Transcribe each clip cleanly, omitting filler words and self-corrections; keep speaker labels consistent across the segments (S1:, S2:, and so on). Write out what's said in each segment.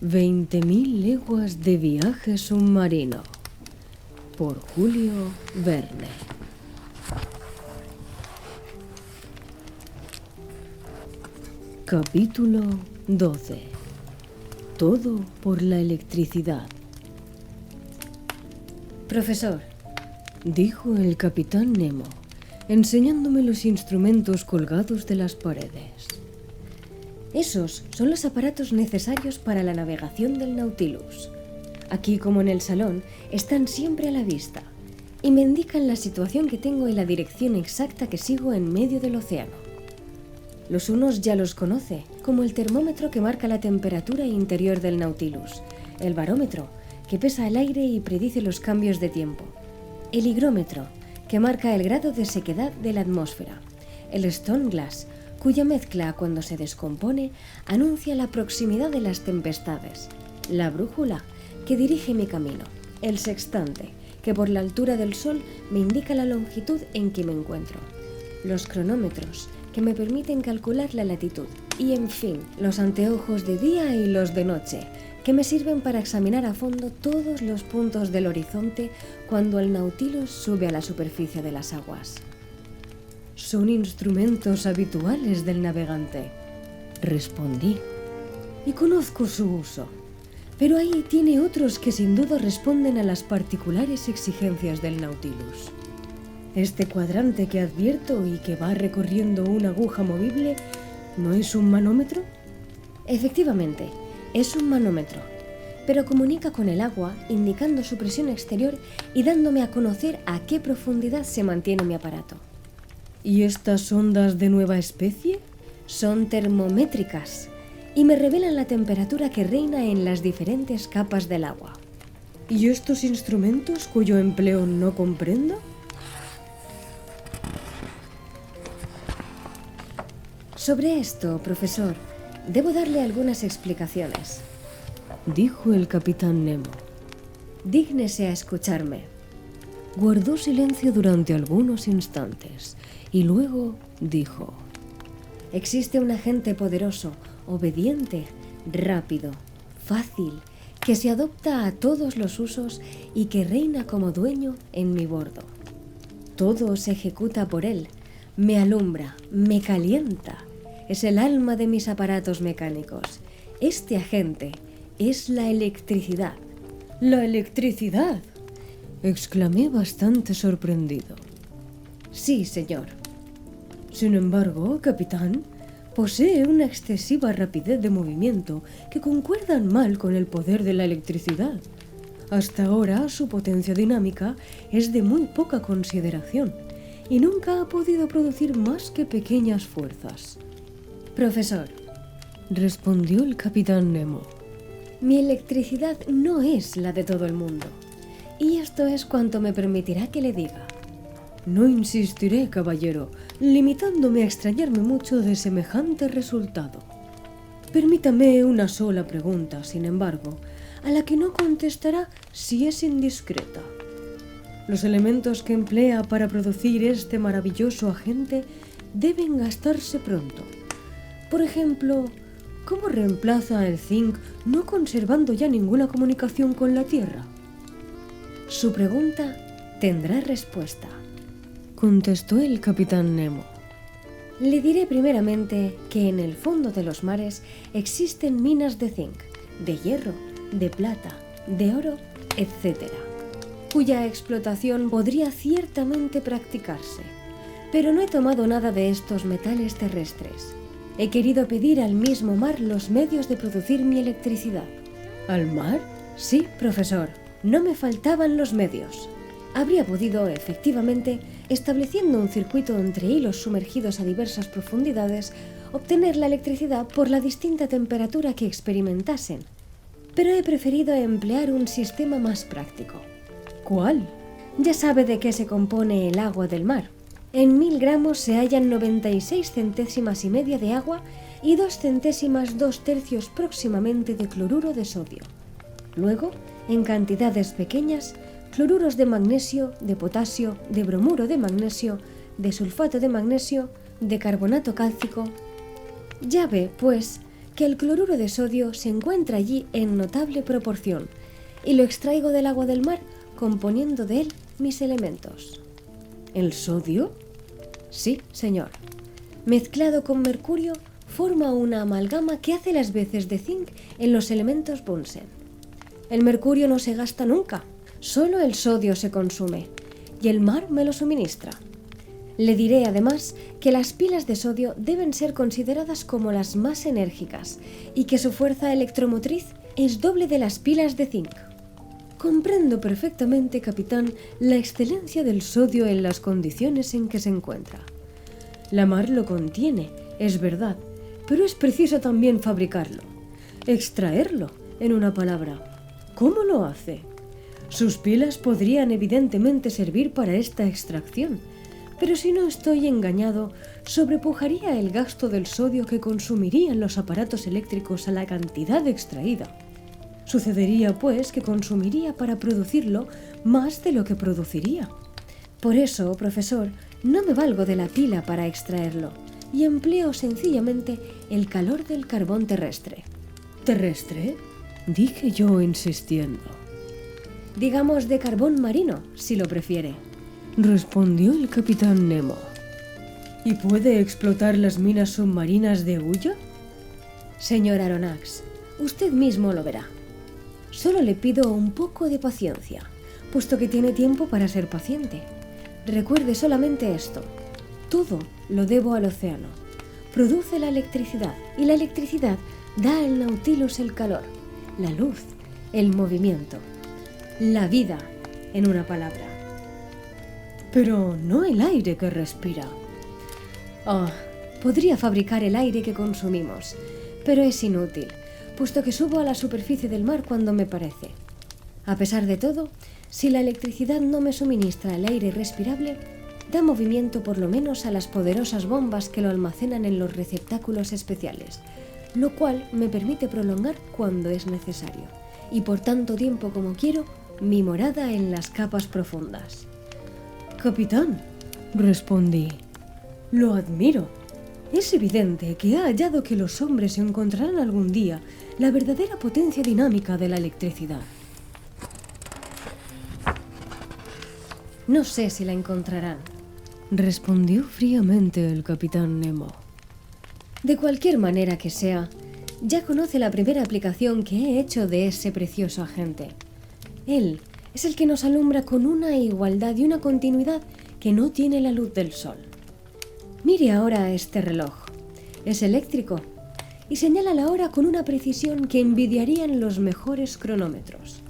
S1: «20.000 leguas de viaje submarino», por Julio Verne. Capítulo 12. Todo por la electricidad.
S2: Profesor,
S1: dijo el capitán Nemo, enseñándome los instrumentos colgados de las paredes.
S2: esos son los aparatos necesarios para la navegación del Nautilus. Aquí, como en el salón, están siempre a la vista y me indican la situación que tengo y la dirección exacta que sigo en medio del océano. Los unos ya los conoce, como el termómetro que marca la temperatura interior del Nautilus, el barómetro, que pesa el aire y predice los cambios de tiempo, el higrómetro, que marca el grado de sequedad de la atmósfera, el Stone Glass, cuya mezcla, cuando se descompone, anuncia la proximidad de las tempestades, la brújula, que dirige mi camino, el sextante, que por la altura del sol me indica la longitud en que me encuentro, los cronómetros, que me permiten calcular la latitud, y en fin, los anteojos de día y los de noche, que me sirven para examinar a fondo todos los puntos del horizonte cuando el Nautilus sube a la superficie de las aguas.
S1: Son instrumentos habituales del navegante, respondí,
S2: y conozco su uso, pero ahí tiene otros que sin duda responden a las particulares exigencias del Nautilus.
S1: Este cuadrante que advierto y que va recorriendo una aguja movible, ¿no es un manómetro?
S2: Efectivamente, es un manómetro, pero comunica con el agua, indicando su presión exterior y dándome a conocer a qué profundidad se mantiene mi aparato.
S1: ¿Y estas ondas de nueva especie?
S2: Son termométricas y me revelan la temperatura que reina en las diferentes capas del agua.
S1: ¿Y estos instrumentos cuyo empleo no comprendo?
S2: Sobre esto, profesor, debo darle algunas explicaciones,
S1: dijo el capitán Nemo.
S2: Dígnese a escucharme.
S1: Guardó silencio durante algunos instantes y luego dijo:
S2: existe un agente poderoso, obediente, rápido, fácil, que se adopta a todos los usos y que reina como dueño en mi bordo. Todo se ejecuta por él, me alumbra, me calienta. Es el alma de mis aparatos mecánicos. Este agente es la electricidad.
S1: ¿La electricidad?, exclamé bastante sorprendido.
S2: Sí, señor.
S1: Sin embargo, capitán, posee una excesiva rapidez de movimiento que concuerdan mal con el poder de la electricidad. Hasta ahora su potencia dinámica es de muy poca consideración y nunca ha podido producir más que pequeñas fuerzas.
S2: Profesor,
S1: respondió el capitán Nemo,
S2: mi electricidad no es la de todo el mundo, y esto es cuanto me permitirá que le diga.
S1: No insistiré, caballero, limitándome a extrañarme mucho de semejante resultado. Permítame una sola pregunta, sin embargo, a la que no contestará si es indiscreta. Los elementos que emplea para producir este maravilloso agente deben gastarse pronto. Por ejemplo, ¿cómo reemplaza el zinc no conservando ya ninguna comunicación con la Tierra?
S2: Su pregunta tendrá respuesta,
S1: contestó el capitán Nemo.
S2: Le diré primeramente que en el fondo de los mares existen minas de zinc, de hierro, de plata, de oro, etc., cuya explotación podría ciertamente practicarse. Pero no he tomado nada de estos metales terrestres. He querido pedir al mismo mar los medios de producir mi electricidad.
S1: ¿Al mar?
S2: Sí, profesor, no me faltaban los medios. Habría podido, efectivamente, estableciendo un circuito entre hilos sumergidos a diversas profundidades, obtener la electricidad por la distinta temperatura que experimentasen. Pero he preferido emplear un sistema más práctico.
S1: ¿Cuál?
S2: Ya sabe de qué se compone el agua del mar. En 1000 gramos se hallan 96 centésimas y media de agua y 2 centésimas 2/3 próximamente de cloruro de sodio. Luego, en cantidades pequeñas, cloruros de magnesio, de potasio, de bromuro de magnesio, de sulfato de magnesio, de carbonato cálcico. Ya ve, pues, que el cloruro de sodio se encuentra allí en notable proporción y lo extraigo del agua del mar componiendo de él mis elementos.
S1: ¿El sodio?
S2: Sí, señor. Mezclado con mercurio forma una amalgama que hace las veces de zinc en los elementos Bunsen. El mercurio no se gasta nunca, solo el sodio se consume y el mar me lo suministra. Le diré además que las pilas de sodio deben ser consideradas como las más enérgicas y que su fuerza electromotriz es doble de las pilas de zinc.
S1: Comprendo perfectamente, capitán, la excelencia del sodio en las condiciones en que se encuentra. La mar lo contiene, es verdad, pero es preciso también fabricarlo, extraerlo, en una palabra. ¿Cómo lo hace? Sus pilas podrían evidentemente servir para esta extracción, pero si no estoy engañado, sobrepujaría el gasto del sodio que consumirían los aparatos eléctricos a la cantidad extraída. Sucedería, pues, que consumiría para producirlo más de lo que produciría.
S2: Por eso, profesor, no me valgo de la pila para extraerlo y empleo sencillamente el calor del carbón terrestre.
S1: ¿Terrestre?, dije yo insistiendo.
S2: Digamos de carbón marino, si lo prefiere,
S1: respondió el capitán Nemo. ¿Y puede explotar las minas submarinas de hulla?
S2: Señor Aronnax, usted mismo lo verá. Solo le pido un poco de paciencia, puesto que tiene tiempo para ser paciente. Recuerde solamente esto: todo lo debo al océano. Produce la electricidad y la electricidad da al Nautilus el calor, la luz, el movimiento, la vida, en una palabra.
S1: Pero no el aire que respira.
S2: Podría fabricar el aire que consumimos, pero es inútil, puesto que subo a la superficie del mar cuando me parece. A pesar de todo, si la electricidad no me suministra el aire respirable, da movimiento por lo menos a las poderosas bombas que lo almacenan en los receptáculos especiales, lo cual me permite prolongar cuando es necesario, y por tanto tiempo como quiero, mi morada en las capas profundas.
S1: Capitán, respondí, lo admiro. Es evidente que ha hallado que los hombres encontrarán algún día la verdadera potencia dinámica de la electricidad.
S2: No sé si la encontrarán,
S1: respondió fríamente el capitán Nemo.
S2: De cualquier manera que sea, ya conoce la primera aplicación que he hecho de ese precioso agente. Él es el que nos alumbra con una igualdad y una continuidad que no tiene la luz del sol. Mire ahora este reloj. Es eléctrico y señala la hora con una precisión que envidiarían los mejores cronómetros.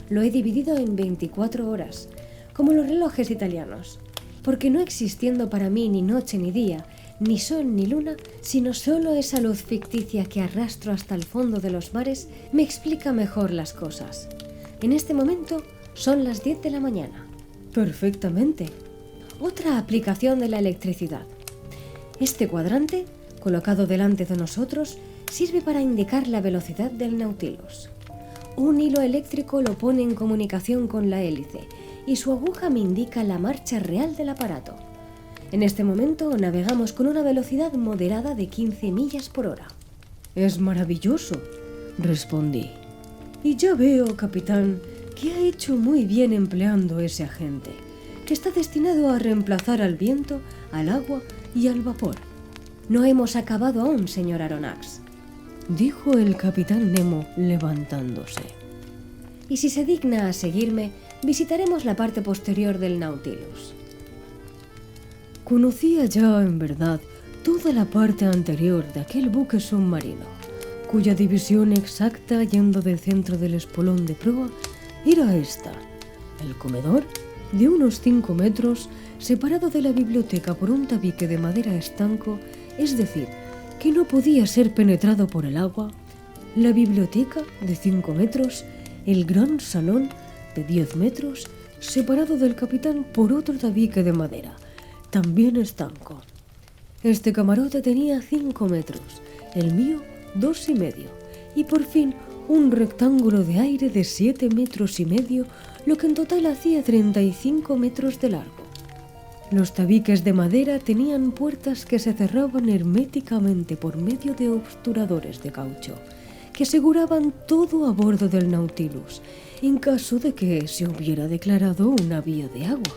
S2: Lo he dividido en 24 horas, como los relojes italianos, porque no existiendo para mí ni noche ni día, ni sol ni luna, sino solo esa luz ficticia que arrastro hasta el fondo de los mares, me explica mejor las cosas. En este momento son las 10 de la mañana.
S1: Perfectamente.
S2: Otra aplicación de la electricidad. Este cuadrante, colocado delante de nosotros, sirve para indicar la velocidad del Nautilus. Un hilo eléctrico lo pone en comunicación con la hélice y su aguja me indica la marcha real del aparato. En este momento navegamos con una velocidad moderada de 15 millas por hora.
S1: Es maravilloso, respondí. Y ya veo, capitán, que ha hecho muy bien empleando ese agente, que está destinado a reemplazar al viento, al agua y al vapor.
S2: No hemos acabado aún, señor Aronnax,
S1: dijo el capitán Nemo levantándose.
S2: Y si se digna a seguirme, visitaremos la parte posterior del Nautilus.
S1: Conocía ya, en verdad, toda la parte anterior de aquel buque submarino, cuya división exacta, yendo del centro del espolón de proa, era esta: el comedor, de unos 5 metros, separado de la biblioteca por un tabique de madera estanco, es decir, que no podía ser penetrado por el agua, la biblioteca, de 5 metros, el gran salón, de 10 metros, separado del capitán por otro tabique de madera, también estanco. Este camarote tenía 5 metros, el mío 2,5, y por fin un rectángulo de aire de 7,5 metros, lo que en total hacía 35 metros de largo. Los tabiques de madera tenían puertas que se cerraban herméticamente por medio de obturadores de caucho, que aseguraban todo a bordo del Nautilus, en caso de que se hubiera declarado una vía de agua.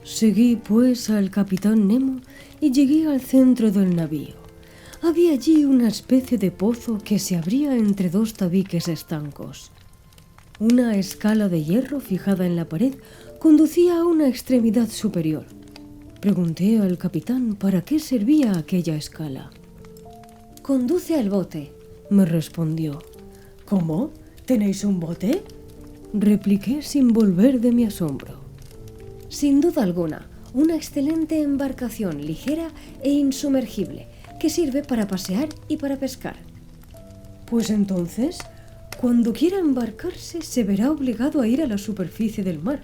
S1: Seguí, pues, al capitán Nemo y llegué al centro del navío. Había allí una especie de pozo que se abría entre dos tabiques estancos. Una escala de hierro fijada en la pared conducía a una extremidad superior. Pregunté al capitán para qué servía aquella escala.
S2: «Conduce al bote»,
S1: me respondió. «¿Cómo? ¿Tenéis un bote?», repliqué sin volver de mi asombro.
S2: «Sin duda alguna, una excelente embarcación ligera e insumergible que sirve para pasear y para pescar».
S1: «Pues entonces, cuando quiera embarcarse, se verá obligado a ir a la superficie del mar».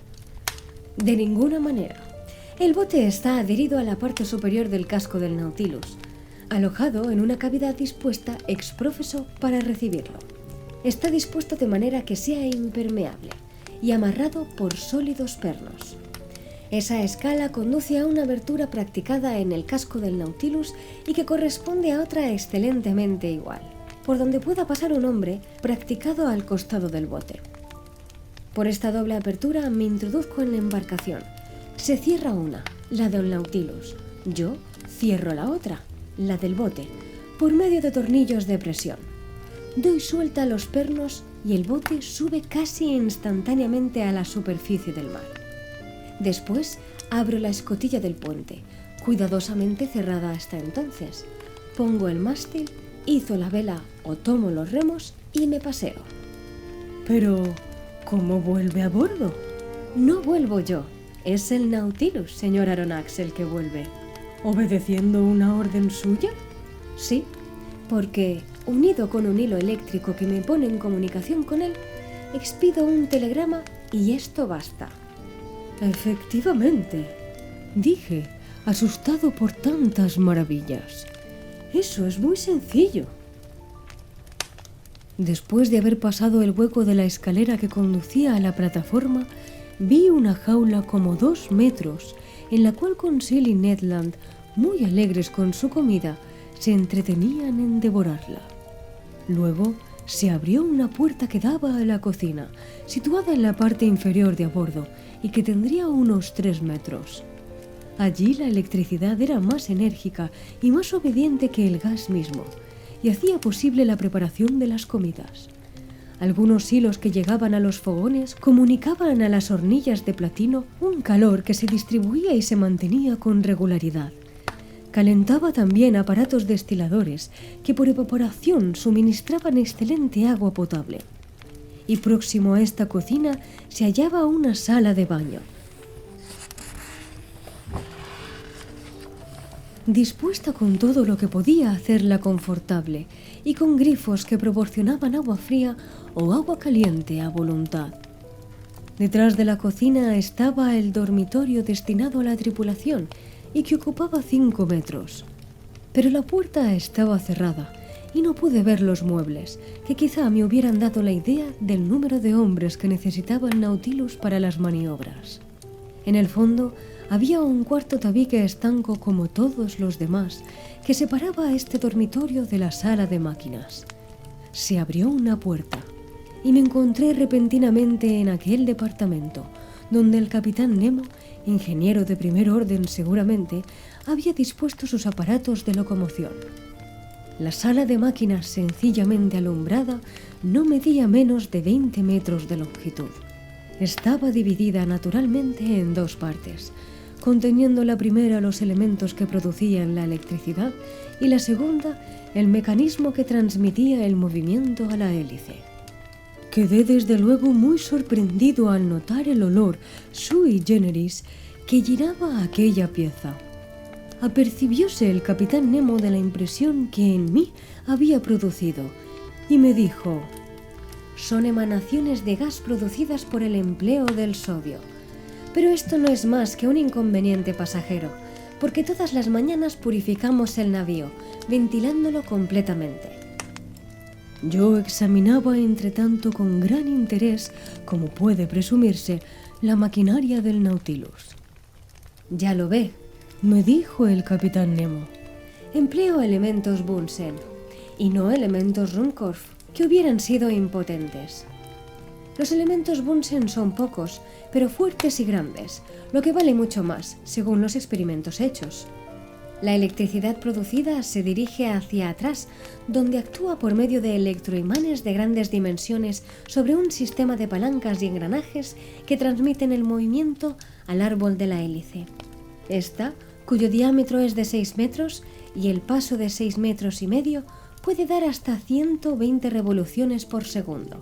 S2: «De ninguna manera. El bote está adherido a la parte superior del casco del Nautilus, alojado en una cavidad dispuesta ex profeso para recibirlo. Está dispuesto de manera que sea impermeable y amarrado por sólidos pernos. Esa escala conduce a una abertura practicada en el casco del Nautilus y que corresponde a otra excelentemente igual, por donde pueda pasar un hombre practicado al costado del bote. Por esta doble apertura me introduzco en la embarcación. Se cierra una, la del Nautilus. Yo cierro la otra, la del bote, por medio de tornillos de presión. Doy suelta a los pernos y el bote sube casi instantáneamente a la superficie del mar. Después abro la escotilla del puente, cuidadosamente cerrada hasta entonces. Pongo el mástil, izo la vela o tomo los remos y me paseo.
S1: «Pero, ¿cómo vuelve a bordo?».
S2: «No vuelvo yo, es el Nautilus, señor Aronnax, el que vuelve».
S1: «¿Obedeciendo una orden suya?».
S2: «Sí, porque, unido con un hilo eléctrico que me pone en comunicación con él, expido un telegrama y esto basta».
S1: «Efectivamente», dije, asustado por tantas maravillas. «Eso es muy sencillo». Después de haber pasado el hueco de la escalera que conducía a la plataforma, vi una jaula como 2 metros, en la cual Conseil y Ned Land, muy alegres con su comida, se entretenían en devorarla. Luego se abrió una puerta que daba a la cocina, situada en la parte inferior de a bordo, y que tendría unos 3 metros. Allí la electricidad era más enérgica y más obediente que el gas mismo, y hacía posible la preparación de las comidas. Algunos hilos que llegaban a los fogones comunicaban a las hornillas de platino un calor que se distribuía y se mantenía con regularidad. Calentaba también aparatos destiladores que por evaporación suministraban excelente agua potable. Y próximo a esta cocina se hallaba una sala de baño, dispuesta con todo lo que podía hacerla confortable y con grifos que proporcionaban agua fría o agua caliente a voluntad. Detrás de la cocina estaba el dormitorio destinado a la tripulación y que ocupaba 5 metros. Pero la puerta estaba cerrada y no pude ver los muebles, que quizá me hubieran dado la idea del número de hombres que necesitaba el Nautilus para las maniobras. En el fondo había un cuarto tabique estanco como todos los demás, que separaba este dormitorio de la sala de máquinas. Se abrió una puerta y me encontré repentinamente en aquel departamento, donde el capitán Nemo, ingeniero de primer orden seguramente, había dispuesto sus aparatos de locomoción. La sala de máquinas, sencillamente alumbrada, no medía menos de 20 metros de longitud. Estaba dividida naturalmente en 2 partes, conteniendo la primera los elementos que producían la electricidad y la segunda el mecanismo que transmitía el movimiento a la hélice. Quedé desde luego muy sorprendido al notar el olor sui generis que llenaba aquella pieza. Apercibióse el capitán Nemo de la impresión que en mí había producido y me dijo: «Son emanaciones de gas producidas por el empleo del sodio. Pero esto no es más que un inconveniente pasajero, porque todas las mañanas purificamos el navío, ventilándolo completamente». Yo examinaba entretanto con gran interés, como puede presumirse, la maquinaria del Nautilus. Ya lo ve, me dijo el capitán Nemo. Empleo elementos Bunsen y no elementos Ruhmkorff, que hubieran sido impotentes. Los elementos Bunsen son pocos, pero fuertes y grandes, lo que vale mucho más, según los experimentos hechos. La electricidad producida se dirige hacia atrás, donde actúa por medio de electroimanes de grandes dimensiones sobre un sistema de palancas y engranajes que transmiten el movimiento al árbol de la hélice. Esta, cuyo diámetro es de 6 metros y el paso de 6,5 metros, puede dar hasta 120 revoluciones por segundo.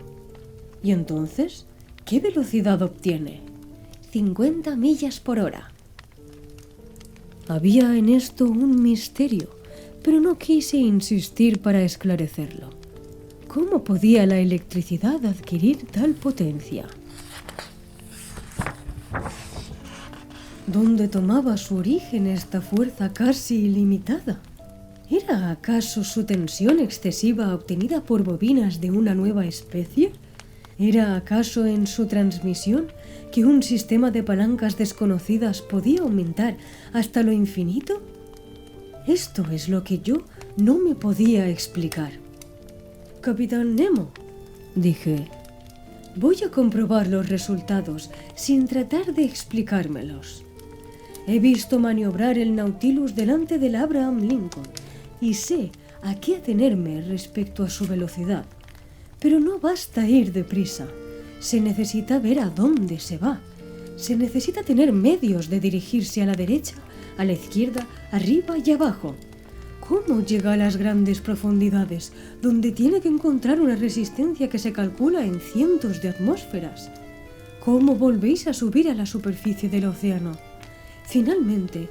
S1: ¿Y entonces qué velocidad obtiene? 50 millas por hora. Había en esto un misterio, pero no quise insistir para esclarecerlo. ¿Cómo podía la electricidad adquirir tal potencia? ¿Dónde tomaba su origen esta fuerza casi ilimitada? ¿Era acaso su tensión excesiva obtenida por bobinas de una nueva especie? ¿Era acaso en su transmisión que un sistema de palancas desconocidas podía aumentar hasta lo infinito? Esto es lo que yo no me podía explicar. Capitán Nemo, dije, voy a comprobar los resultados sin tratar de explicármelos. He visto maniobrar el Nautilus delante del Abraham Lincoln y sé a qué atenerme respecto a su velocidad. Pero no basta ir deprisa, se necesita ver a dónde se va, se necesita tener medios de dirigirse a la derecha, a la izquierda, arriba y abajo. ¿Cómo llega a las grandes profundidades, donde tiene que encontrar una resistencia que se calcula en cientos de atmósferas? ¿Cómo volvéis a subir a la superficie del océano? Finalmente,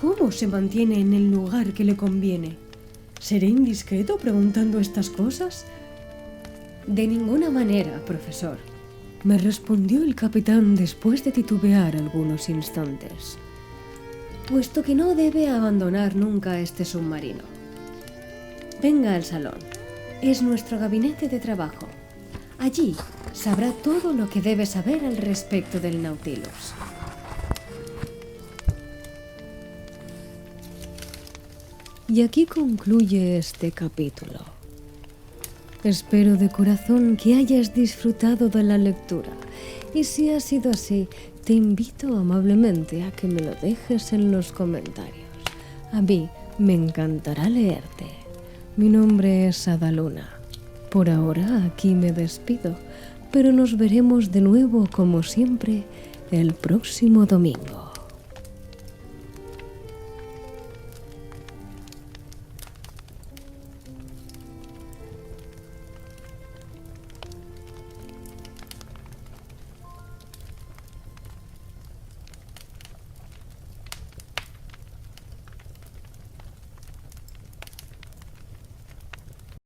S1: ¿cómo se mantiene en el lugar que le conviene? ¿Seré indiscreto preguntando estas cosas? De ninguna manera, profesor, me respondió el capitán después de titubear algunos instantes, puesto que no debe abandonar nunca este submarino. Venga al salón, es nuestro gabinete de trabajo. Allí sabrá todo lo que debe saber al respecto del Nautilus. Y aquí concluye este capítulo. Espero de corazón que hayas disfrutado de la lectura y si ha sido así, te invito amablemente a que me lo dejes en los comentarios. A mí me encantará leerte. Mi nombre es Adaluna. Por ahora aquí me despido, pero nos veremos de nuevo como siempre el próximo domingo.